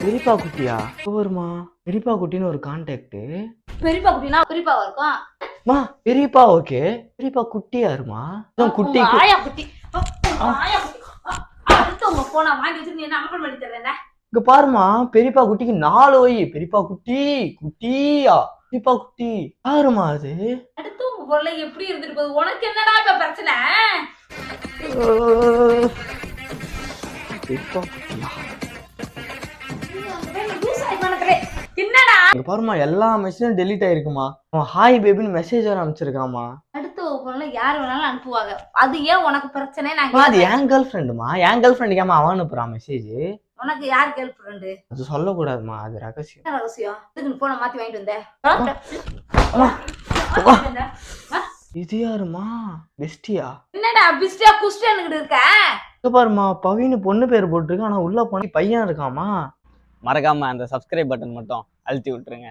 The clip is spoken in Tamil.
பெரியப்பா குட்டியா வருமா? பெரியப்பா குட்டின்னு ஒரு கான்டாக்ட். பெரியப்பா குட்டினா பெரியப்பாவா இருக்கும். மா பெரியப்பா ஓகே, பெரியப்பா குட்டி யாருமா? குட்டி ஆயா குட்டி ஆயா குட்டி அடுத்து உங்க போனா வாங்கி வச்சு நீ என்ன அம்பல் பண்ணி தரேன். இங்க பாருமா, பெரியப்பா குட்டிக்கு 4 வை. பெரியப்பா குட்டி குட்டியா பெரியப்பா குட்டி யாருமா அது? அடுத்து உங்க பொருளை எப்படி இருந்துட்டு போகுது? உனக்கு என்னடா இப்ப பிரச்சனை? பெரியப்பா குட்டியா? என்னடா இங்க பாருமா, எல்லா மெசேஜும் டெலீட் ஆயிருக்குமா. அவன் ஹாய் பேபின்னு மெசேஜ் வர அனுப்பிச்சிருக்காமா. அடுத்து உங்க பொருளை யார் வேணாலும் அனுப்புவாங்க. அது ஏன் உனக்கு பிரச்சனை? அது என் கேர்ள் ஃப்ரெண்டுமா. என் கேர்ள் ஃப்ரெண்டுக்கு ஏமா அவன் அனுப்புறான் மெசேஜ்? உனக்கு யார் கேர்ள் ஃப்ரெண்டு? அது சொல்லக்கூடாதுமா, அது ரகசியம். என்ன ரகசியம்? இதுக்கு போன மாத்தி வாங்கிட்டு வந்தேன். இது யாருமா? பெஸ்டியா? என்னடா பிஸ்டியா குஸ்டியானுக்கிட்டு இருக்க? இங்க பாருமா, பவின்னு பொண்ணு பேர் போட்டிருக்கு, ஆனா உள்ள போன பையன் இருக்காமா. மறக்காம அந்த சப்ஸ்கிரைப் பட்டன் மட்டும் அழுத்தி விட்டுருங்க.